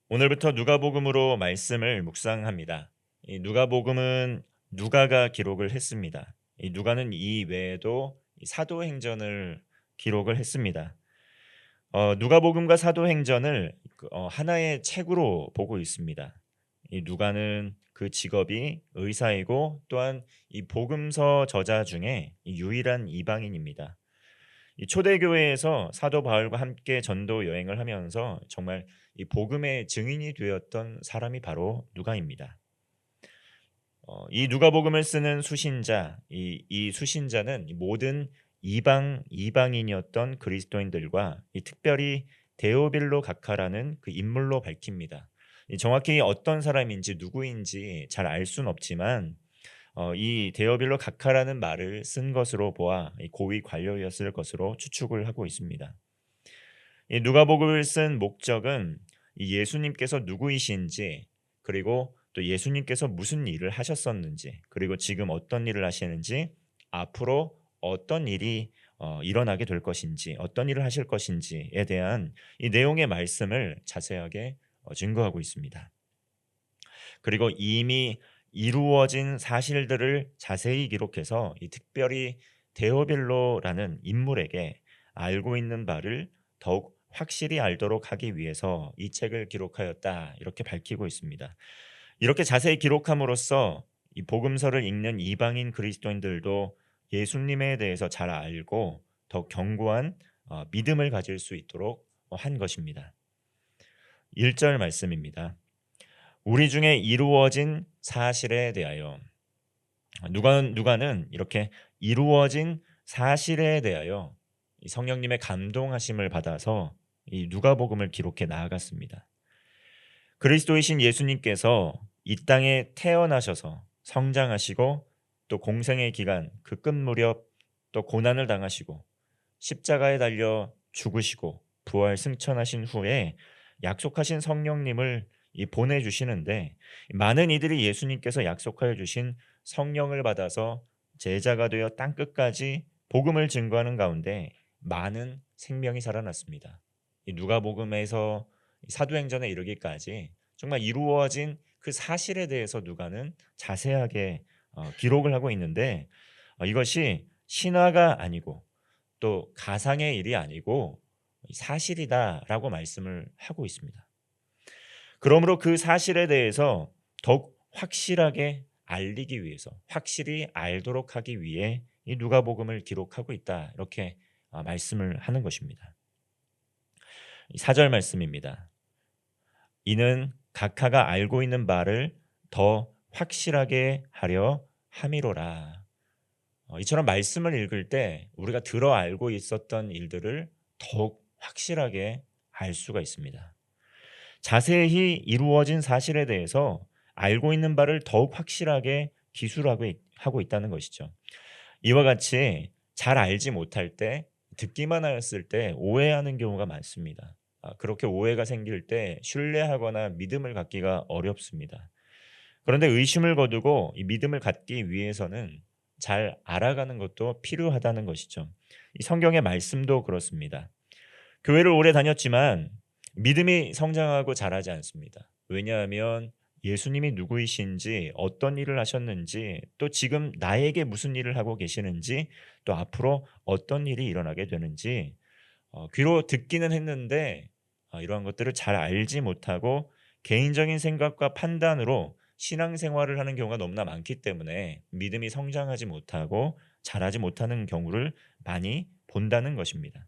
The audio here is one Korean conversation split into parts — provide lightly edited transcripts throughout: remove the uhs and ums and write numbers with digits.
오늘부터 누가복음으로 말씀을 묵상합니다. 이 누가복음은 누가가 기록을 했습니다. 이 누가는 이 외에도 이 사도행전을 기록을 했습니다. 누가복음과 사도행전을 하나의 책으로 보고 있습니다. 이 누가는 그 직업이 의사이고 또한 이 복음서 저자 중에 이 유일한 이방인입니다. 이 초대교회에서 사도 바울과 함께 전도 여행을 하면서 정말 이 복음의 증인이 되었던 사람이 바로 누가입니다. 이 누가복음을 쓰는 수신자, 이 수신자는 이 모든 이방인이었던 그리스도인들과 이 특별히 데오빌로 각하라는 그 인물로 밝힙니다. 이 정확히 어떤 사람인지 누구인지 잘 알 수는 없지만 이 데오빌로 각하라는 말을 쓴 것으로 보아 이 고위 관료였을 것으로 추측을 하고 있습니다. 이 누가복음을 쓴 목적은 이 예수님께서 누구이신지, 그리고 또 예수님께서 무슨 일을 하셨었는지, 그리고 지금 어떤 일을 하시는지, 앞으로 어떤 일이 일어나게 될 것인지, 어떤 일을 하실 것인지에 대한 이 내용의 말씀을 자세하게 증거하고 있습니다. 그리고 이미 이루어진 사실들을 자세히 기록해서 이 특별히 데오빌로라는 인물에게 알고 있는 바를 더욱 확실히 알도록 하기 위해서 이 책을 기록하였다, 이렇게 밝히고 있습니다. 이렇게 자세히 기록함으로써 이 복음서를 읽는 이방인 그리스도인들도 예수님에 대해서 잘 알고 더 견고한 믿음을 가질 수 있도록 한 것입니다. 1절 말씀입니다. 우리 중에 이루어진 사실에 대하여. 누가는 이렇게 이루어진 사실에 대하여 이 성령님의 감동하심을 받아서 이 누가복음을 기록해 나아갔습니다. 그리스도이신 예수님께서 이 땅에 태어나셔서 성장하시고 또 공생의 기간 그 끝 무렵 또 고난을 당하시고 십자가에 달려 죽으시고 부활 승천하신 후에 약속하신 성령님을 이 보내주시는데, 많은 이들이 예수님께서 약속하여 주신 성령을 받아서 제자가 되어 땅 끝까지 복음을 증거하는 가운데 많은 생명이 살아났습니다. 이 누가복음에서 사도행전에 이르기까지 정말 이루어진 그 사실에 대해서 누가는 자세하게 기록을 하고 있는데, 이것이 신화가 아니고 또 가상의 일이 아니고 사실이다라고 말씀을 하고 있습니다. 그러므로 그 사실에 대해서 더욱 확실하게 알리기 위해서, 확실히 알도록 하기 위해 이 누가복음을 기록하고 있다, 이렇게 말씀을 하는 것입니다. 4절 말씀입니다. 이는 각하가 알고 있는 바를 더 확실하게 하려 함이로라. 이처럼 말씀을 읽을 때 우리가 들어 알고 있었던 일들을 더욱 확실하게 알 수가 있습니다. 자세히 이루어진 사실에 대해서 알고 있는 바를 더욱 확실하게 기술하고 하고 있다는 것이죠. 이와 같이 잘 알지 못할 때, 듣기만 하였을 때 오해하는 경우가 많습니다. 그렇게 오해가 생길 때 신뢰하거나 믿음을 갖기가 어렵습니다. 그런데 의심을 거두고 이 믿음을 갖기 위해서는 잘 알아가는 것도 필요하다는 것이죠. 이 성경의 말씀도 그렇습니다. 교회를 오래 다녔지만 믿음이 성장하고 자라지 않습니다. 왜냐하면 예수님이 누구이신지, 어떤 일을 하셨는지, 또 지금 나에게 무슨 일을 하고 계시는지, 또 앞으로 어떤 일이 일어나게 되는지 귀로 듣기는 했는데 이러한 것들을 잘 알지 못하고 개인적인 생각과 판단으로 신앙생활을 하는 경우가 너무나 많기 때문에 믿음이 성장하지 못하고 자라지 못하는 경우를 많이 본다는 것입니다.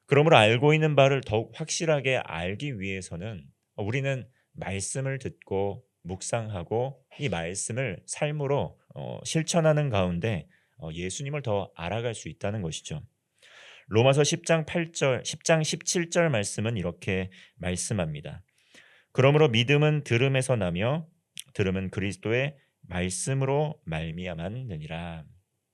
그러므로 알고 있는 바를 더욱 확실하게 알기 위해서는 우리는 말씀을 듣고 묵상하고 이 말씀을 삶으로 실천하는 가운데 예수님을 더 알아갈 수 있다는 것이죠. 로마서 10장 8절, 10장 17절 말씀은 이렇게 말씀합니다. 그러므로 믿음은 들음에서 나며 들음은 그리스도의 말씀으로 말미암았느니라.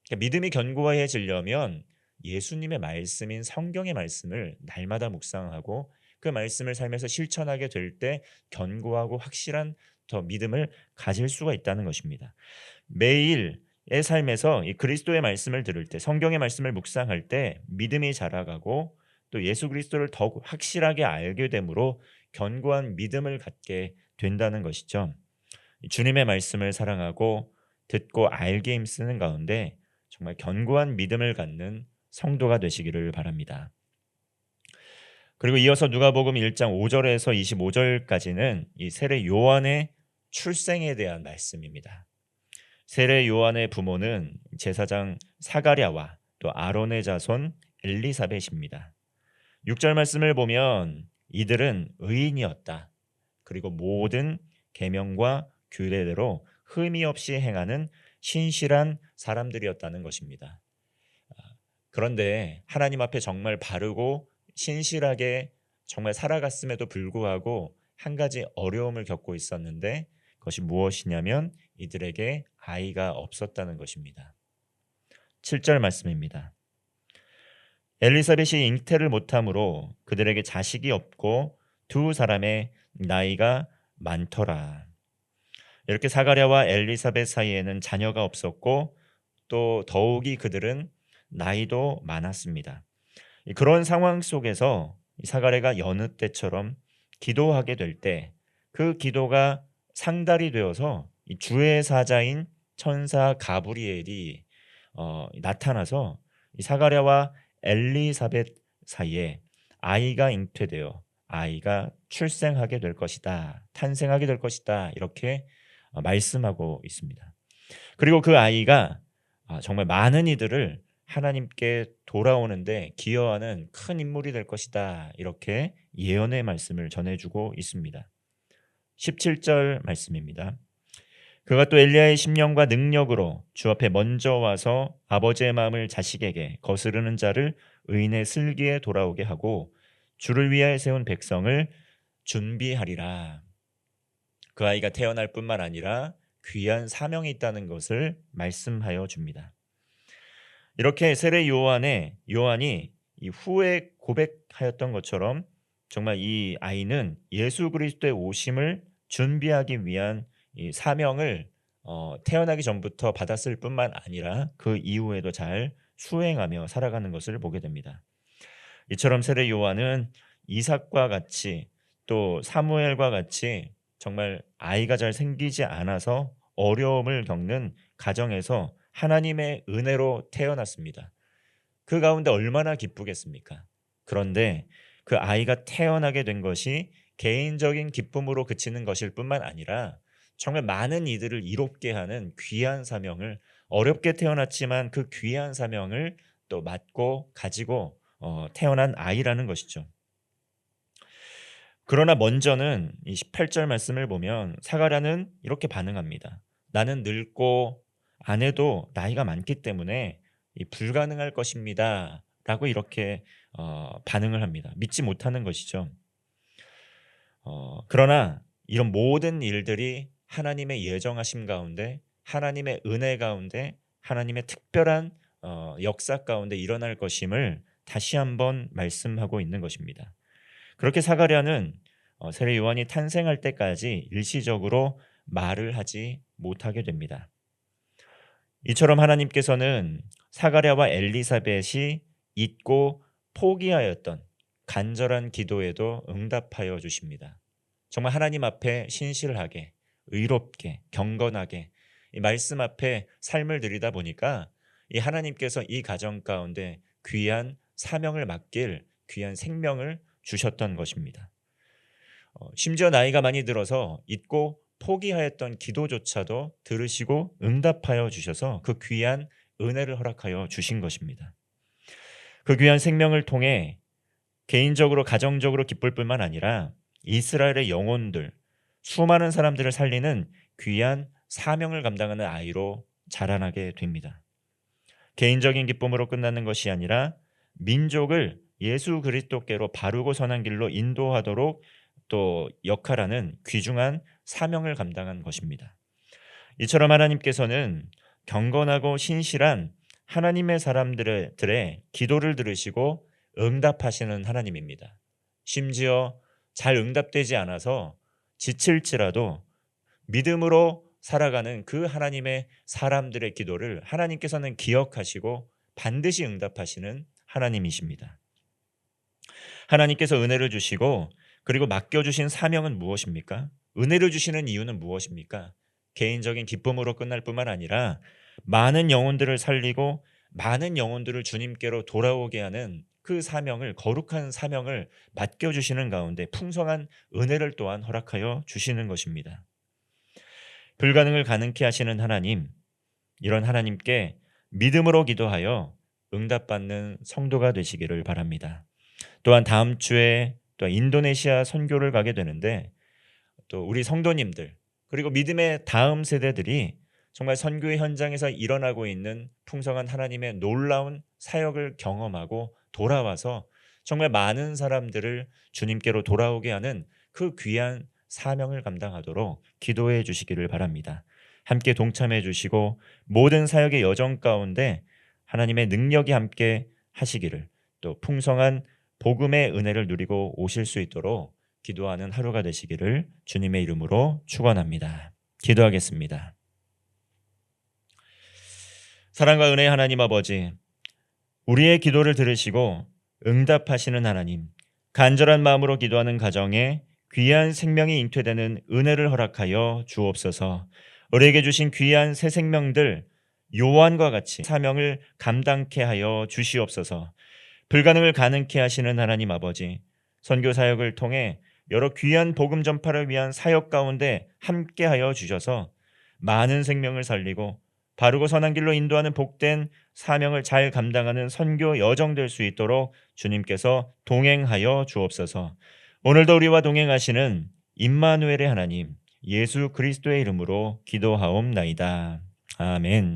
그러니까 믿음이 견고해지려면 예수님의 말씀인 성경의 말씀을 날마다 묵상하고 그 말씀을 삶에서 실천하게 될 때 견고하고 확실한 더 믿음을 가질 수가 있다는 것입니다. 매일의 삶에서 이 그리스도의 말씀을 들을 때, 성경의 말씀을 묵상할 때 믿음이 자라가고 또 예수 그리스도를 더욱 확실하게 알게 되므로 견고한 믿음을 갖게 된다는 것이죠. 주님의 말씀을 사랑하고 듣고 알게 힘쓰는 가운데 정말 견고한 믿음을 갖는 성도가 되시기를 바랍니다. 그리고 이어서 누가복음 1장 5절에서 25절까지는 이 세례 요한의 출생에 대한 말씀입니다. 세례 요한의 부모는 제사장 사가랴와 또 아론의 자손 엘리사벳입니다. 6절 말씀을 보면 이들은 의인이었다. 그리고 모든 계명과 규례대로 흠이 없이 행하는 신실한 사람들이었다는 것입니다. 그런데 하나님 앞에 정말 바르고 신실하게 정말 살아갔음에도 불구하고 한 가지 어려움을 겪고 있었는데 그것이 무엇이냐면 이들에게 아이가 없었다는 것입니다. 7절 말씀입니다. 엘리사벳이 잉태를 못함으로 그들에게 자식이 없고 두 사람의 나이가 많더라. 이렇게 사가랴와 엘리사벳 사이에는 자녀가 없었고 또 더욱이 그들은 나이도 많았습니다. 그런 상황 속에서 사가랴가 여느 때처럼 기도하게 될 때 그 기도가 상달이 되어서 주의 사자인 천사 가브리엘이 나타나서 사가랴와 엘리사벳 사이에 아이가 잉태되어 아이가 출생하게 될 것이다. 탄생하게 될 것이다. 이렇게 말씀하고 있습니다. 그리고 그 아이가 정말 많은 이들을 하나님께 돌아오는데 기여하는 큰 인물이 될 것이다. 이렇게 예언의 말씀을 전해주고 있습니다. 17절 말씀입니다. 그가 또 엘리야의 심령과 능력으로 주 앞에 먼저 와서 아버지의 마음을 자식에게 거스르는 자를 의인의 슬기에 돌아오게 하고 주를 위하여 세운 백성을 준비하리라. 그 아이가 태어날 뿐만 아니라 귀한 사명이 있다는 것을 말씀하여 줍니다. 이렇게 세례 요한이 이 후에 고백하였던 것처럼 정말 이 아이는 예수 그리스도의 오심을 준비하기 위한 이 사명을 태어나기 전부터 받았을 뿐만 아니라 그 이후에도 잘 수행하며 살아가는 것을 보게 됩니다. 이처럼 세례 요한은 이삭과 같이 또 사무엘과 같이 정말 아이가 잘 생기지 않아서 어려움을 겪는 가정에서 하나님의 은혜로 태어났습니다. 그 가운데 얼마나 기쁘겠습니까? 그런데 그 아이가 태어나게 된 것이 개인적인 기쁨으로 그치는 것일 뿐만 아니라 정말 많은 이들을 이롭게 하는 귀한 사명을 어렵게 태어났지만 그 귀한 사명을 또 맡고 가지고 태어난 아이라는 것이죠. 그러나 먼저는 이 18절 말씀을 보면 사가랴는 이렇게 반응합니다. 나는 늙고 아내도 나이가 많기 때문에 불가능할 것입니다. 라고 이렇게 반응을 합니다. 믿지 못하는 것이죠. 그러나 이런 모든 일들이 하나님의 예정하심 가운데 하나님의 은혜 가운데 하나님의 특별한 역사 가운데 일어날 것임을 다시 한번 말씀하고 있는 것입니다. 그렇게 사가랴는 세례 요한이 탄생할 때까지 일시적으로 말을 하지 못하게 됩니다. 이처럼 하나님께서는 사가랴와 엘리사벳이 잊고 포기하였던 간절한 기도에도 응답하여 주십니다. 정말 하나님 앞에 신실하게 의롭게 경건하게 이 말씀 앞에 삶을 드리다 보니까 이 하나님께서 이 가정 가운데 귀한 사명을 맡길 귀한 생명을 주셨던 것입니다. 심지어 나이가 많이 들어서 잊고 포기하였던 기도조차도 들으시고 응답하여 주셔서 그 귀한 은혜를 허락하여 주신 것입니다. 그 귀한 생명을 통해 개인적으로 가정적으로 기쁠 뿐만 아니라 이스라엘의 영혼들 수많은 사람들을 살리는 귀한 사명을 감당하는 아이로 자라나게 됩니다. 개인적인 기쁨으로 끝나는 것이 아니라 민족을 예수 그리스도께로 바르고 선한 길로 인도하도록 또 역할하는 귀중한 사명을 감당한 것입니다. 이처럼 하나님께서는 경건하고 신실한 하나님의 사람들의 기도를 들으시고 응답하시는 하나님입니다. 심지어 잘 응답되지 않아서 지칠지라도 믿음으로 살아가는 그 하나님의 사람들의 기도를 하나님께서는 기억하시고 반드시 응답하시는 하나님이십니다. 하나님께서 은혜를 주시고 그리고 맡겨주신 사명은 무엇입니까? 은혜를 주시는 이유는 무엇입니까? 개인적인 기쁨으로 끝날 뿐만 아니라 많은 영혼들을 살리고 많은 영혼들을 주님께로 돌아오게 하는 그 사명을, 거룩한 사명을 맡겨주시는 가운데 풍성한 은혜를 또한 허락하여 주시는 것입니다. 불가능을 가능케 하시는 하나님, 이런 하나님께 믿음으로 기도하여 응답받는 성도가 되시기를 바랍니다. 또한 다음 주에 또 인도네시아 선교를 가게 되는데, 또 우리 성도님들 그리고 믿음의 다음 세대들이 정말 선교의 현장에서 일어나고 있는 풍성한 하나님의 놀라운 사역을 경험하고 돌아와서 정말 많은 사람들을 주님께로 돌아오게 하는 그 귀한 사명을 감당하도록 기도해 주시기를 바랍니다. 함께 동참해 주시고 모든 사역의 여정 가운데 하나님의 능력이 함께 하시기를, 또 풍성한 복음의 은혜를 누리고 오실 수 있도록 기도하는 하루가 되시기를 주님의 이름으로 축원합니다. 기도하겠습니다. 사랑과 은혜의 하나님 아버지, 우리의 기도를 들으시고 응답하시는 하나님, 간절한 마음으로 기도하는 가정에 귀한 생명이 잉태되는 은혜를 허락하여 주옵소서. 우리에게 주신 귀한 새 생명들 요한과 같이 사명을 감당케 하여 주시옵소서. 불가능을 가능케 하시는 하나님 아버지, 선교 사역을 통해 여러 귀한 복음 전파를 위한 사역 가운데 함께하여 주셔서 많은 생명을 살리고 바르고 선한 길로 인도하는 복된 사명을 잘 감당하는 선교 여정 될 수 있도록 주님께서 동행하여 주옵소서. 오늘도 우리와 동행하시는 임마누엘의 하나님 예수 그리스도의 이름으로 기도하옵나이다. 아멘.